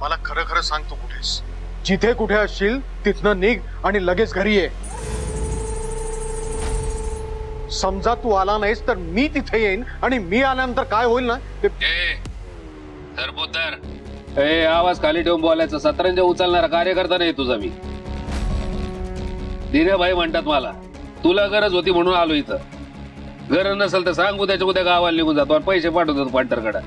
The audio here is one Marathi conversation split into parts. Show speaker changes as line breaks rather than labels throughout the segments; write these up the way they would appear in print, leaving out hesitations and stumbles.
मला खरं खरं सांग तू कुठेस? जिथे कुठे असशील तिथनं निघ आणि लगेच घरी ये. समजा तू आला नाहीस तर मी तिथे येईन आणि मी आल्यानंतर काय होईल ना ते.
सरपोतर आवाज खाली ठेवून बोलायचं. सतरंज उचलणारा कार्यकर्ता नाही तुझा मी. दिनेभाई म्हणतात मला तुला गरज होती म्हणून आलो इथं. गरज नसेल तर सांग उद्याच्या उद्या गावाला निघून जातो आणि पैसे पाठवतो पांढरकडा.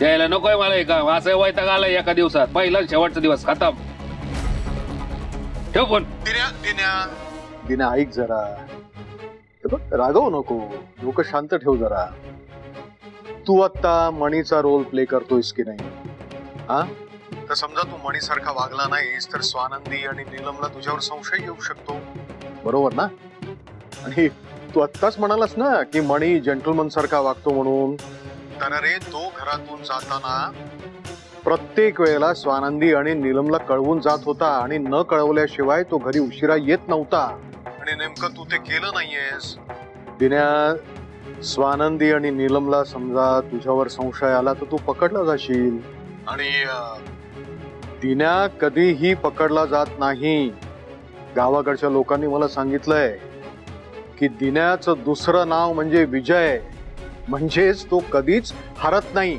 यायला नकोय मला हे काम. असं वैताग आलाय एका दिवसात. पहिला शेवटचा दिवस खतम. ठेव फोन.
दिन्या ऐक जरा. रागवू नको. डोकं शांत ठेव जरा. तू आता मणीचा रोल प्ले करतोयस की नाही? हा तर समजा तू मणीसारखा वागला नाहीस तर स्वानंदी आणि नीलमला तुझ्यावर संशय येऊ शकतो. बरोबर ना? आणि तू आत्ताच म्हणालास ना की मणी जेंटलमन सारखा वागतो म्हणून. तर रे तो घरातून जाताना प्रत्येक वेळेला स्वानंदी आणि नीलमला कळवून जात होता आणि न कळवल्याशिवाय तो घरी उशिरा येत नव्हता. आणि नेमकं तू ते केलं नाहीयेस. दिन्या, स्वानंदी आणि नीलमला समजा तुझ्यावर संशय आला तर तू पकडला जाशील. आणि दिन्या कधीही पकडला जात नाही. गावाकडच्या लोकांनी मला सांगितलंय की दिन्याचं दुसरं नाव म्हणजे विजय. म्हणजेच तो कधीच हरत नाही.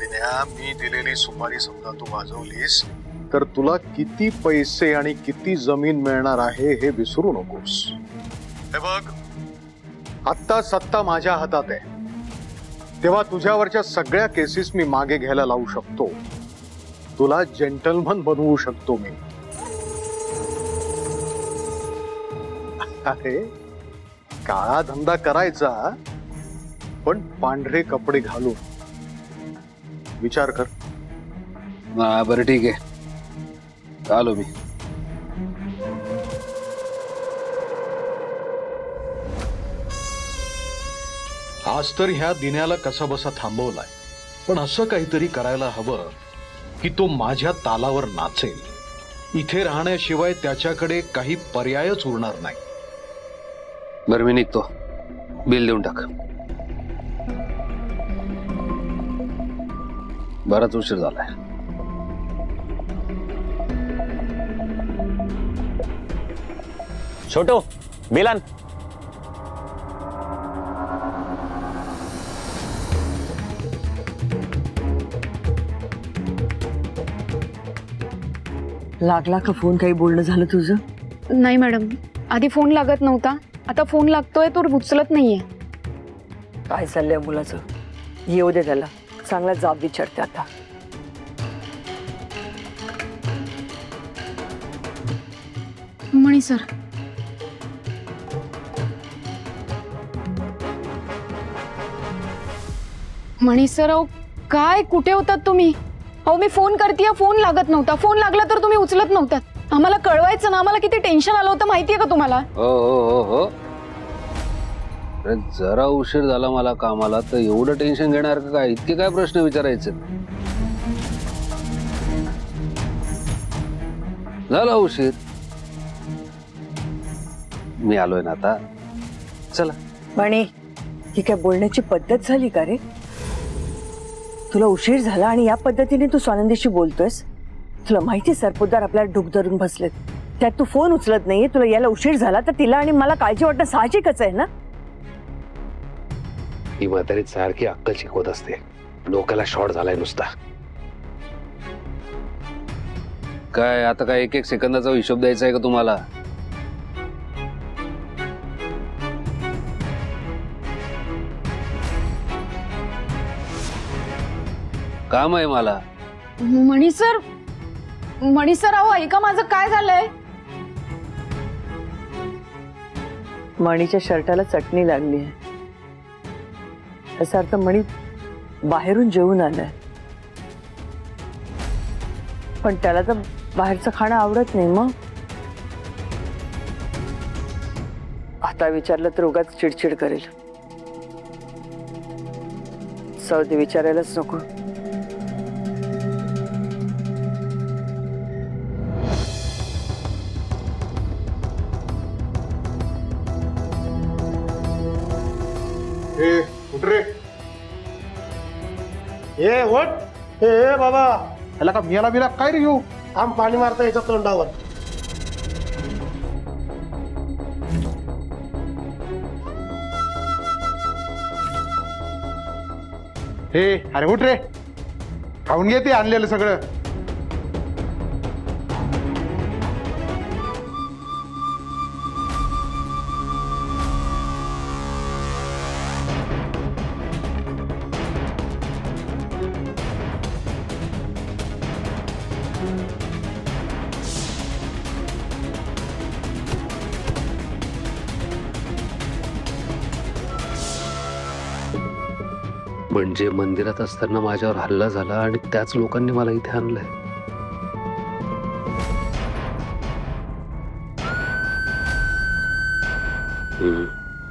दिन्या, मी दिलेली सुपारी समजा तू वाजवलीस तर तुला किती पैसे आणि किती जमीन मिळणार आहे हे विसरू नकोस. हे बघ, आत्ता सत्ता माझ्या हातात आहे. तेव्हा तुझ्यावरच्या सगळ्या केसेस मी मागे घ्यायला लावू शकतो. तुला जेंटलमन बनवू शकतो मी. अरे काळा धंदा करायचा पण पांढरे कपडे घालून. विचार कर.
बरं ठीक आहे, आलो मी.
आज तर ह्या दिन्याला कसा बसा थांबवलाय. पण असं काहीतरी करायला हवं की तो माझ्या तालावर नाचेल. इथे राहण्याशिवाय त्याच्याकडे काही पर्यायच उरणार नाही.
बरं मी निघतो. बिल देऊन टाक. बराच उशीर झालाय.
छोटो बिल आण.
लागला का फोन? काही बोलणं झालं तुझं?
नाही मॅडम, आधी फोन लागत नव्हता, आता फोन लागतोय तो उचलत नाहीये.
काय चाललंय मुलाचं? येऊ दे त्याला, चांगला जाब विचारते आता.
मणी सर, मणी सर, अहो काय कुठे होतात तुम्ही? अहो मी फोन करतेय, फोन लागत नव्हता. फोन लागला तर तुम्ही उचलत नव्हतात. आम्हाला कळवायचं ना. आम्हाला किती टेन्शन आलं होतं माहितीये का तुम्हाला?
हो हो हो हो. जरा उशीर झाला मला कामाला तर एवढं टेन्शन घेणार का काय? इतके काय प्रश्न विचारायचे? झाला उशीर, मी आलोय ना आता. चला.
म्हणे ही काय बोलण्याची पद्धत झाली का रे? तुला उशीर झाला आणि या पद्धतीने तू स्वानंदीशी बोलतोयस? तुला माहिती सरपोतदार आपल्याला डूक धरून बसलेत. त्यात तू फोन उचलत नाहीये. तुला यायला उशीर झाला तर तिला आणि मला काळजी वाटणं साहजिकच आहे ना.
ही म्हातारी सारखी अक्कल शिकवत असते. डोक्याला शॉर्ट झालाय नुसता. काय आता काय एक एक सेकंदाचा हिशोब द्यायचा आहे का तुम्हाला? काम आहे मला.
मणी सर, मणी सर, अहो ऐका माझं काय झालंय?
मणीच्या शर्टाला चटणी लागली आहे. याचा अर्थ मणी बाहेरून जेवून आलाय. पण त्याला तर बाहेरचं खाणं आवडत नाही. मग आता विचारलं तर उगाच चिडचिड करेल. सौदी विचारायलाच नको.
कुठे रे?
ए वट ए बाबा ह्याला का मियाला बिला काय रे घेऊ आम पाणी मारता याच्या तोंडावर. हे अरे उठ रे खाऊन घे ते आणलेलं सगळं.
म्हणजे मंदिरात असताना माझ्यावर हल्ला झाला आणि त्याच लोकांनी मला इथे आणलंय.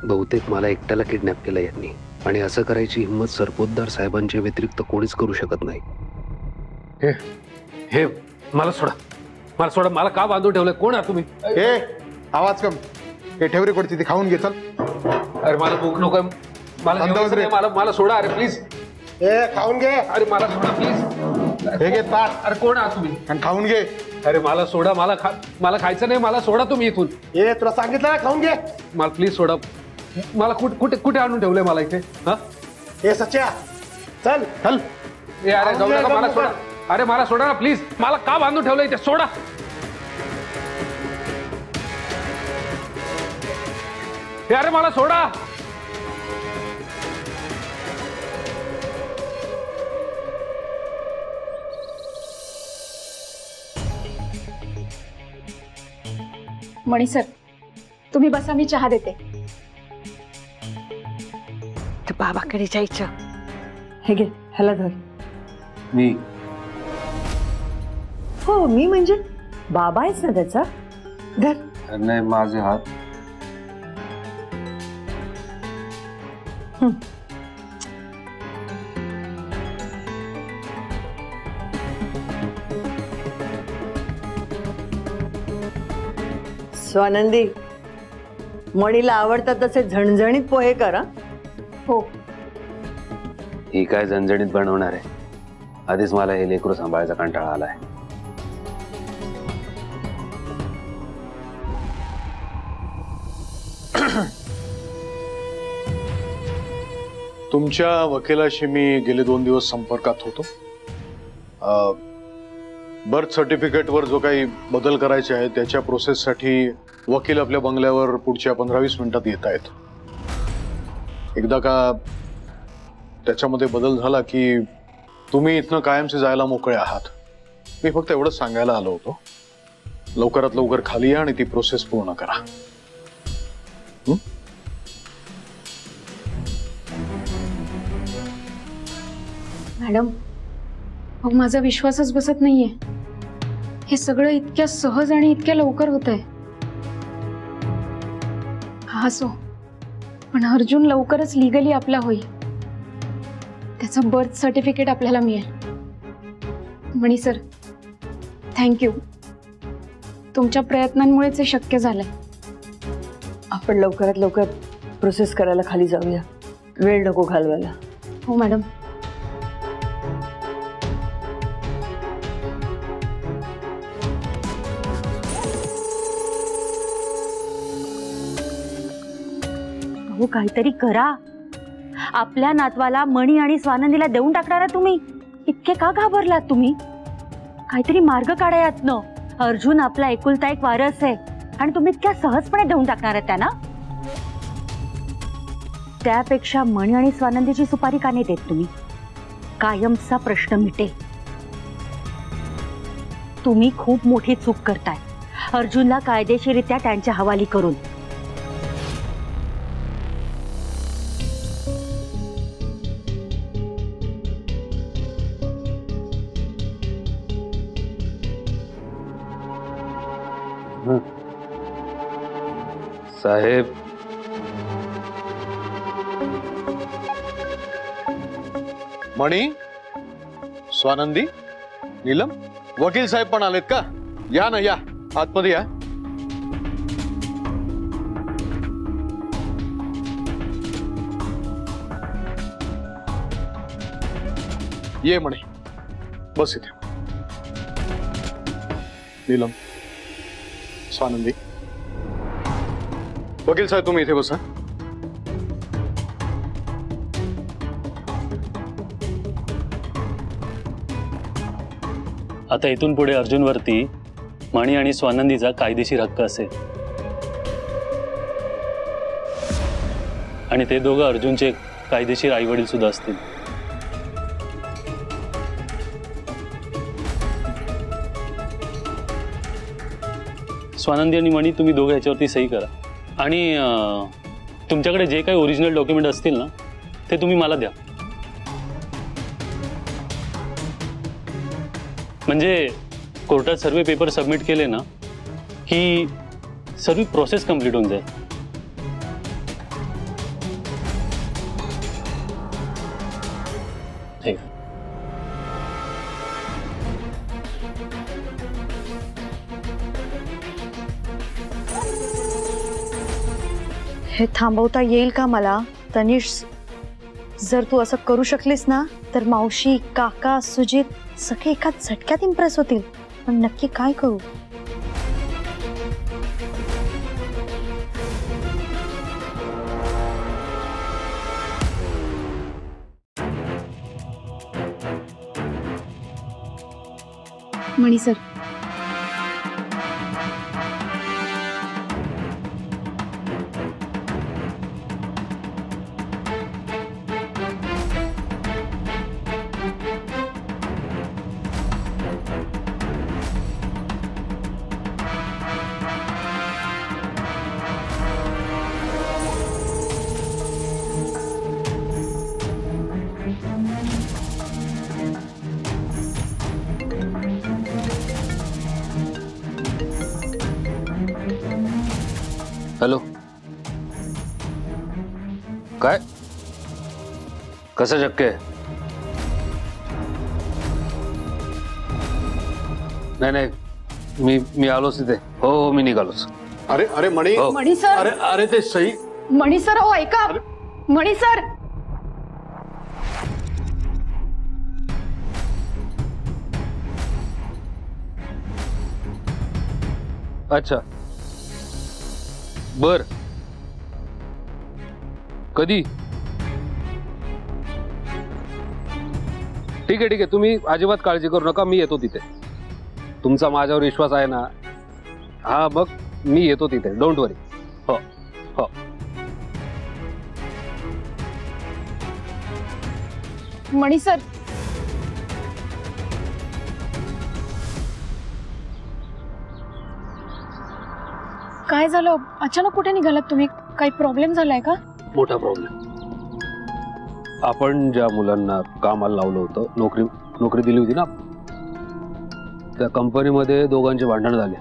बहुतेक मला एकट्याला किडनॅप केलं यांनी आणि असं करायची हिंमत सरपोतदार साहेबांच्या व्यतिरिक्त कोणीच करू शकत नाही. हे हे मला सोडा, मला सोडा. मला का बांधून ठेवलंय? कोण आहात तुम्ही?
हे आवाज कम. हे ठेव रे कोणती ती खाऊन घे चल.
अरे मला भूक नको. मला जेवायचं नाही. मला सोडा. अरे प्लीज.
हे खाऊन घे.
अरे मला सोडा प्लीज.
हे घे ताट.
अरे कोण आहात तुम्ही?
आणि खाऊन घे.
अरे मला सोडा. मला खायचं नाही. मला सोडा तुम्ही इथून.
हे तुला सांगितलं ना खाऊन घे.
मला प्लीज सोडा. मला कुठे आणून ठेवलंय मला इथे? हा
हे सच्या चल चल.
ए अरे जाऊ नका. मला सोडा. अरे मला सोडा ना प्लीज. मला का बांधून ठेवलंय इथे? सोडा. हे अरे मला सोडा.
मणी सर तुम्ही बसा, मी चहा देते.
तर बाबाकडे जायचं. हे घे ह्याला धर.
मी
हो मी म्हणजे बाबा आहेस ना त्याचा. धर.
नाही माझे हात.
स्वानंदी मणीला आवडतात तसे झणझणीत पोहे करा.
हो
ही काय झणझणीत बनवणार आहे? आधीच मला हे लेकरू सांभाळायचा कंटाळा आलाय.
तुमच्या वकिलाशी मी गेले 2 दिवस संपर्कात होतो. बर्थ सर्टिफिकेट वर जो काही बदल करायचे आहे त्याच्या प्रोसेससाठी वकील आपल्या बंगल्यावर पुढच्या 15-20 मिनिटात येत आहेत. एकदा का त्याच्यामध्ये बदल झाला की तुम्ही इथनं कायमचे जायला मोकळे आहात. मी फक्त एवढंच सांगायला आलो होतो. लवकरात लवकर खाली या आणि ती प्रोसेस पूर्ण करा.
मॅडम अहो माझा विश्वासच बसत नाहीये. हे सगळं इतक्या सहज आणि इतक्या लवकर होतंय. हा सो पण अर्जुन लवकरच लिगली आपला होईल. त्याचं बर्थ सर्टिफिकेट आपल्याला मिळेल. मणी सर थँक्यू. तुमच्या प्रयत्नांमुळेच हे शक्य झालंय.
आपण लवकरात लवकर प्रोसेस करायला खाली जाऊया. वेळ नको घालवायला.
हो मॅडम.
हो काहीतरी करा. आपल्या नातवाला मणी आणि स्वानंदीला देऊन टाकणार तुम्ही. इतके का घाबरलात तुम्ही? काहीतरी मार्ग काढा यातनं. अर्जुन आपला एकुलता एक वारस आहे आणि तुम्ही इतक्या सहजपणे देऊन टाकणार आहेत त्यांना. त्यापेक्षा मणी आणि स्वानंदीची सुपारी का नाही देत तुम्ही? कायमचा प्रश्न मिटेल. तुम्ही खूप मोठी चूक करताय अर्जुनला कायदेशीररित्या त्यांच्या हवाली करून.
साहेब
मणी, स्वानंदी, नीलम, वकील साहेब पण आलेत का? या ना, या आतमध्ये या. ये म्हणे, बस इथे. नीलम, स्वानंदी, वकील साहेब तुम्ही इथे बसा.
आता इथून पुढे अर्जुनवरती मणी आणि स्वानंदीचा कायदेशीर हक्क असेल आणि ते दोघं अर्जुनचे कायदेशीर आई वडील सुद्धा असतील. स्वानंदी आणि मणी तुम्ही दोघं ह्याच्यावरती सही करा आणि तुमच्याकडे जे काही ओरिजिनल डॉक्युमेंट असतील ना ते तुम्ही मला द्या. म्हणजे कोर्टात सर्व पेपर सबमिट केले ना की सर्व प्रोसेस कंप्लीट होऊन जाईल. ठीक.
हे थांबवता येईल का मला तनिष? जर तू असं करू शकलीस ना तर मावशी, काका, सुजित सगळे एकाच झटक्यात इम्प्रेस होतील. पण नक्की काय करू?
मणी सर,
हॅलो, काय कसं शक्य आहे? नाही नाही, मी आलोच तिथे. हो हो, मी निघालोच.
अरे अरे मणी,
हो.
मणी सर,
अरे अरे ते सही.
मणी सर, हो ऐका. मणी सर,
अच्छा बर, कधी? ठीक आहे ठीक आहे, तुम्ही अजिबात काळजी करू नका, मी येतो तिथे. तुमचा माझ्यावर विश्वास आहे ना? हा, मग मी येतो तिथे, डोंट वरी. हो हो.
मणी सर, काय झालं? अचानक कुठे निघालात तुम्ही? काही प्रॉब्लेम झालाय का?
मोठा प्रॉब्लेम. आपण ज्या मुलांना कामाला लावलं होतं, नोकरी दिली होती ना, त्या कंपनीमध्ये दोघांचे भांडण झाले.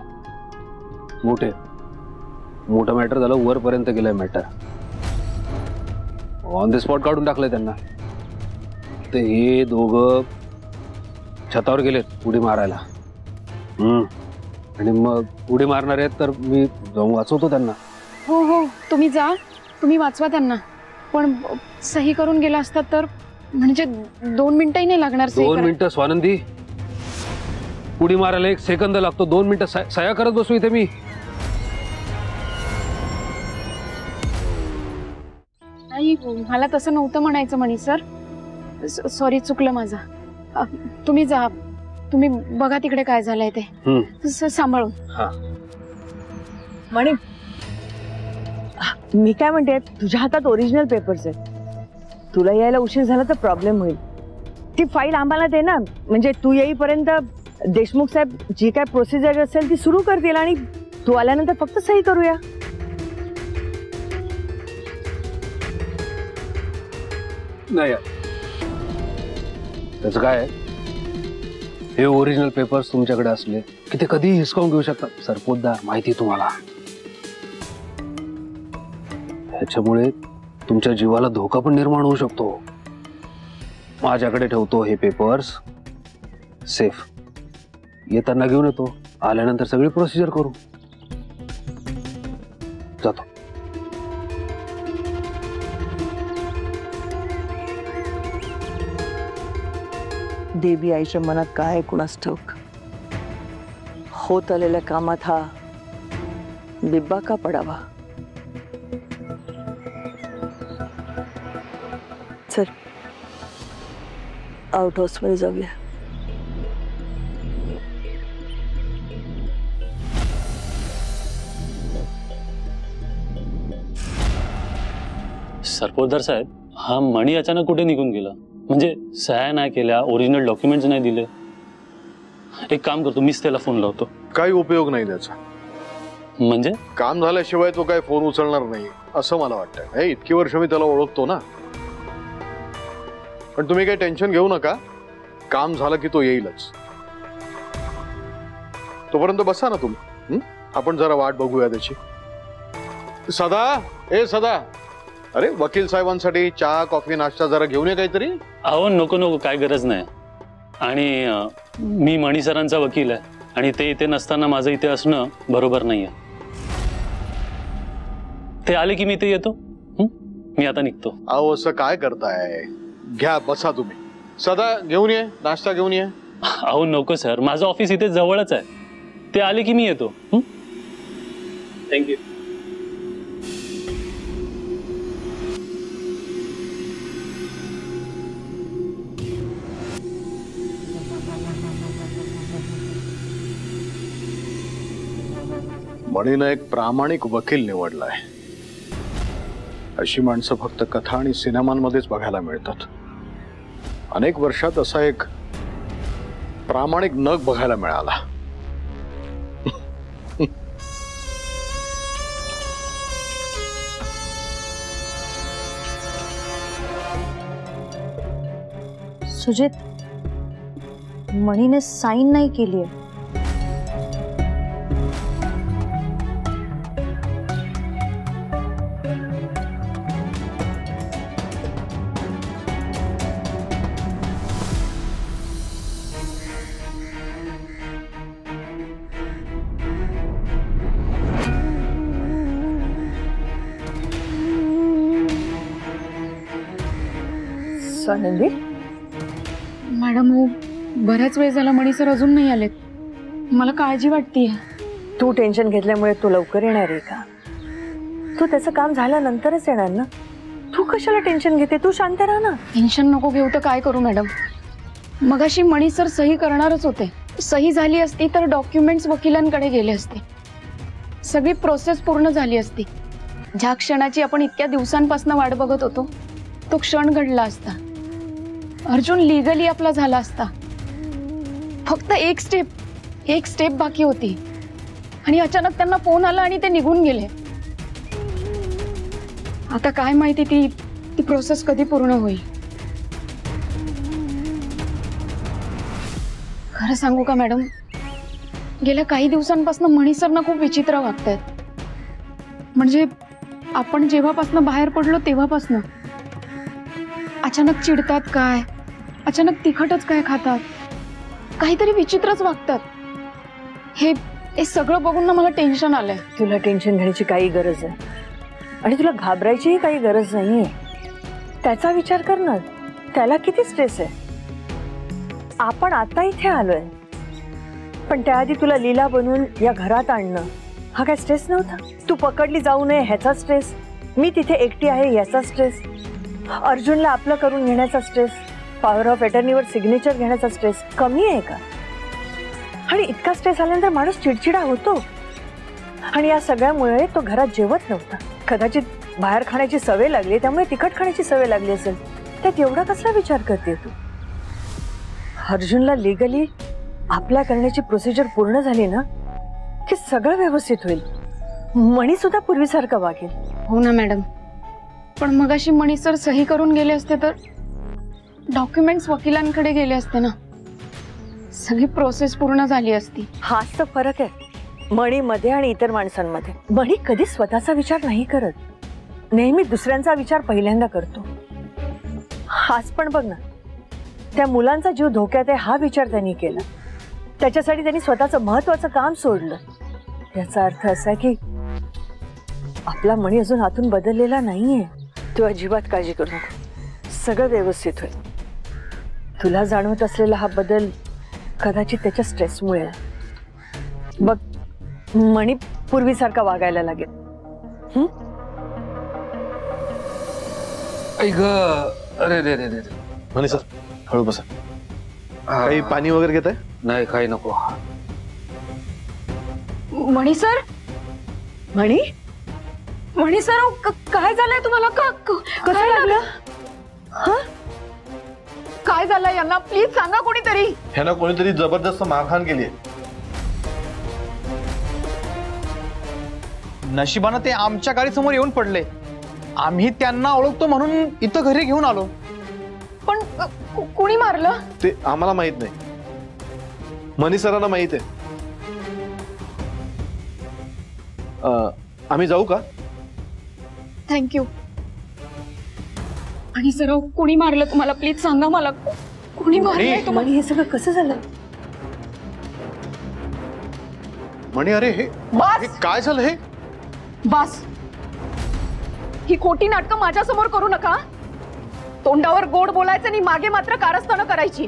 मोठं मॅटर झालं, वरपर्यंत गेलंय मॅटर. ऑन द स्पॉट काढून टाकलंय त्यांना. ते हे दोघं छतावर गेलेत उडी मारायला. आणि मग उडी मारणार आहेत तर मी जाऊन वाचवतो त्यांना.
हो हो, तुम्ही जा, तुम्ही वाचवा त्यांना. पण सही करून गेला असतात तर, म्हणजे 2 मिनिटंही नाही लागणार.
2 मिनिटं स्वानंदी? उडी मारायला 1 सेकंद लागतो. 2 मिनिटं सह्या करत बसू इथे मी?
नाही, मला तसं नव्हतं म्हणायचं मणी सर. सॉरी, चुकलं माझं. तुम्ही जा, तुम्ही बघा तिकडे काय झालंय ते. सांभाळून.
म्हणे मी काय म्हणते, तुझ्या हातात ओरिजिनल पेपर्स आहेत. तुला यायला उशीर झाला तर प्रॉब्लेम होईल. ती फाईल आम्हाला दे ना, म्हणजे तू येईपर्यंत देशमुख साहेब जी काय प्रोसिजर असेल ती सुरू करतील आणि तू आल्यानंतर फक्त सही करूया.
नाही, त्याचं काय, हे ओरिजिनल पेपर्स तुमच्याकडे असले की ते कधीही हिसकावून घेऊ शकतात. सरपोतदार, माहिती तुम्हाला. ह्याच्यामुळे तुमच्या जीवाला धोका पण निर्माण होऊ शकतो. माझ्याकडे ठेवतो हे पेपर्स सेफ. येताना घेऊन येतो, आल्यानंतर सगळी प्रोसिजर करू. जातो.
देवी आईच्या मनात काय आहे कुणास ठाऊक. होत आलेल्या कामात हा बिब्बा का पडावा. चल आउट हाऊस मध्ये जाऊया.
सरपोतदार साहेब, हा मणी अचानक कुठे निघून गेला? म्हणजे सह्या नाही केल्या, ओरिजिनल डॉक्युमेंट्स नाही दिले. एक काम करतो, मीच त्याला फोन लावतो.
काही उपयोग नाही त्याचा.
म्हणजे
काम झाल्याशिवाय तो काय फोन उचलणार नाही असं मला वाटतंय. इतकी वर्ष मी त्याला ओळखतो ना. पण तुम्ही काही टेन्शन घेऊ नका, काम झालं की तो येईलच. तोपर्यंत बसा ना तुम्ही. आपण जरा वाट बघूया त्याची. सदा, अरे वकील साहेबांसाठी चहा कॉफी नाश्ता जरा घेऊन ये काहीतरी.
अहो नको, काय गरज नाही. आणि मी मणी सरांचा वकील आहे आणि ते इथे नसताना माझं इथे असणं बरोबर नाहीये. ते आले की मी इथे येतो. मी आता निघतो.
अहो असं काय करताय? घ्या बसा तुम्ही. सदा घेऊन ये, नाश्ता घेऊन ये.
अहो नको सर, माझं ऑफिस इथे जवळच आहे. ते आले की मी येतो. थँक्यू.
मणीनं एक प्रामाणिक वकील निवडलाय. अशी माणसं फक्त कथा आणि सिनेमांमध्येच बघायला मिळतात. अनेक वर्षात असा एक प्रामाणिक नग बघायला मिळाला.
सुजित, मणीने साईन नाही केली आहे.
स्वानंदी,
मॅडम हो बराच वेळ झाला मणी सर अजून नाही आलेत. मला काळजी वाटतेय.
तू टेन्शन घेतल्यामुळे तू लवकर येणार आहे का? तू त्याचं काम झाल्यानंतरच येणार ना. तू कशाला टेन्शन घेते? तू शांत राहा ना.
टेन्शन नको घेऊ तर काय करू मॅडम. मगाशी मणी सर सही करणारच होते. सही झाली असती तर डॉक्युमेंट्स वकिलांकडे गेले असते. सगळी प्रोसेस पूर्ण झाली असती. ज्या क्षणाची आपण इतक्या दिवसांपासून वाट बघत होतो तो क्षण घडला असता. अर्जुन लिगली आपला झाला असता. फक्त एक स्टेप बाकी होती आणि अचानक त्यांना फोन आला आणि ते निघून गेले. आता काय माहिती ती प्रोसेस कधी पूर्ण होईल. खरं सांगू का मॅडम, गेल्या काही दिवसांपासून मणी सरना खूप विचित्र वागतायत. म्हणजे आपण जेव्हापासून बाहेर पडलो तेव्हापासून अचानक चिडतात काय, अचानक तिखटच काय खातात, काहीतरी विचित्रच वागतात. हे सगळं बघून ना मला टेन्शन आलंय.
तुला टेन्शन घेण्याची काही गरज आहे आणि तुला घाबरायचीही काही गरज नाहीये. त्याचा विचार कर ना. त्याला किती स्ट्रेस आहे. आपण आता इथे आलोय पण त्याआधी तुला लीला बनवून या घरात आणणं हा काय स्ट्रेस नव्हता? तू पकडली जाऊ नये ह्याचा स्ट्रेस, मी तिथे एकटी आहे याचा स्ट्रेस, अर्जुनला आपलं करून घेण्याचा स्ट्रेस, पॉवर ऑफ अटर्नीवर सिग्नेचर घेण्याचा स्ट्रेस कमी आहे का? आणि इतका स्ट्रेस आल्यानंतर माणूस चिडचिडा होतो. आणि या सगळ्यामुळे तो घरात जेवत नव्हता. कदाचित बाहेर खाण्याची सवय लागली, त्यामुळे तिखट खाण्याची सवय लागली असेल. त्यात एवढा कसला विचार करते तू? अर्जुनला लिगली आपल्या करण्याची प्रोसिजर पूर्ण झाली ना की सगळं व्यवस्थित होईल. मणी सुद्धा पूर्वीसारखं वागेल.
हो ना मॅडम, पण मगाशी मणी सर सही करून गेले असते तर डॉक्युमेंट्स वकिलांकडे गेले असते ना. सगळी प्रोसेस पूर्ण झाली असती.
हाच तर फरक आहे मणीमध्ये आणि इतर माणसांमध्ये. मणी कधी स्वतःचा विचार नाही करत, नेहमी दुसऱ्यांचा विचार पहिल्यांदा करतो. हाच पण बघ ना, त्या मुलांचा जीव धोक्यात आहे हा विचार त्यांनी केला. त्याच्यासाठी त्यांनी स्वतःचं महत्वाचं काम सोडलं. याचा अर्थ असा की आपला मणी अजून आतून बदललेला नाहीये. तू अजिबात काळजी करू नको, सगळं व्यवस्थित होईल. तुला जाणवत असलेला हा बदल कदाचित त्याच्या स्ट्रेसमुळे आहे. बघ, मणी पूर्वीसारखा वागायला लागेल.
ऐक, अरे रे रे रे,
म्हणे सर हळू बसा. काही पाणी वगैरे घेत आहे?
नाही, काही नको.
मणी सर,
मणी
मणी सर, अहो, काय झालंय तुम्हाला?
कसं
काय
लागलं?
काय झालंय यांना? प्लीज सांगा कोणीतरी.
ह्यानं कोणीतरी जबरदस्त मारहाण केली आहे.
नशिबानं ते आमच्या गाडीसमोर येऊन पडले. आम्ही त्यांना ओळखतो म्हणून इथं घरी घेऊन आलो.
पण कुणी मारलं?
ते आम्हाला माहित नाही, मनी सरांना माहित आहे. आम्ही जाऊ का?
थँक्यू. आणि सर, अहो, कुणी मारलं तुम्हाला? प्लीज सांगा मला, कुणी मारलंय तुम्हाला?
मणी, हे सगळं कसं झालं?
म्हणे अरे हे
बस
काय झालं? हे
बस, ही खोटी नाटकं माझ्या समोर करू नका. तोंडावर गोड बोलायचं आणि मागे मात्र कारस्थानं करायची.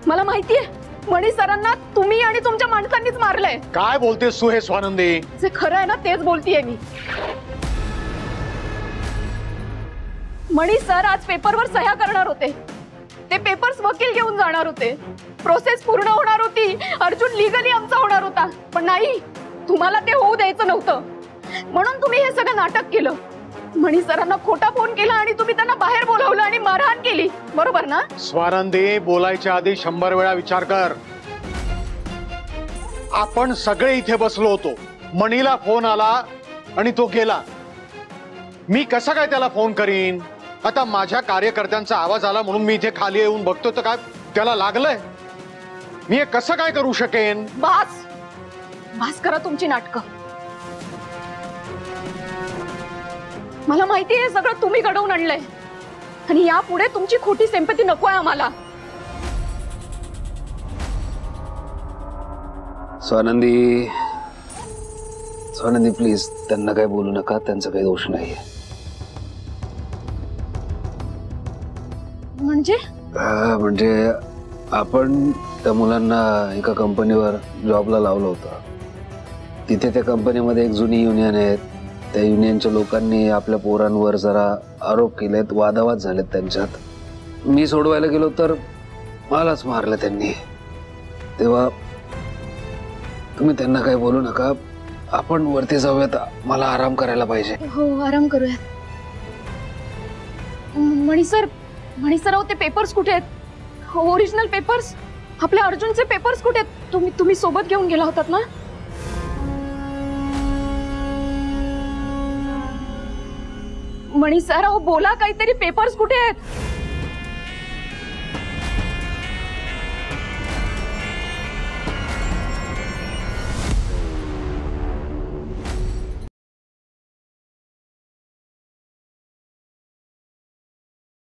मला माहितीये मणी सरांना तुम्ही आणि तुमच्या माणसांनीच मारलंय.
काय बोलतेस तू? हे स्वानंदी,
जे खरं आहे ना तेच बोलतीये मी. मणी सर आज पेपरवर सह्या करणार होते. ते पेपर्स वकील घेऊन जाणार होते. प्रोसेस पूर्ण होणार होती. अर्जुन लीगली आमचा होणार होता. पण नाही, तुम्हाला ते होऊ द्यायचं नव्हतं. म्हणून तुम्ही हे सगळं नाटक केलं. मणी सरांना खोटा फोन केला आणि तुम्ही त्यांना बाहेर बोलावलं आणि मारहाण केली. बरोबर ना?
स्वानंदी, बोलायच्या आधी 100 वेळा विचार कर. आपण सगळे इथे बसलो होतो. मणीला फोन आला आणि तो गेला. मी कसा काय त्याला फोन करीन? आता माझ्या कार्यकर्त्यांचा आवाज आला म्हणून मी इथे खाली येऊन बघतो तर काय त्याला लागलंय? मी हे कसं काय करू शकेन?
बस बस करा तुमची नाटकं. मला माहिती आहे सगळं तुम्ही घडवून आणलंय आणि यापुढे तुमची खोटी सिंपती नको आहे आम्हाला.
स्वानंदी, स्वानंदी प्लीज त्यांना काही बोलू नका. त्यांचा काही दोष नाहीये. म्हणजे आपण त्या मुलांना एका कंपनीवर जॉबला लावलं होतं. तिथे त्या कंपनीमध्ये एक जुनी युनियन आहे. त्या युनियनच्या लोकांनी आपल्या पोरांवर जरा आरोप केलेत. वादावाद झालेत त्यांच्यात. मी सोडवायला गेलो तर मलाच मारलं त्यांनी. तेव्हा तुम्ही त्यांना काही बोलू नका. आपण वरती जाऊयात. मला आराम करायला पाहिजे.
हो, आराम करूया. मणी सर, अहो, ते पेपर्स कुठे आहेत? ओरिजिनल पेपर्स, आपल्या अर्जुनचे पेपर्स कुठे आहेत? तुम्ही सोबत घेऊन गेला होतात ना? मणी सर, अहो बोला काहीतरी. पेपर्स कुठे आहेत?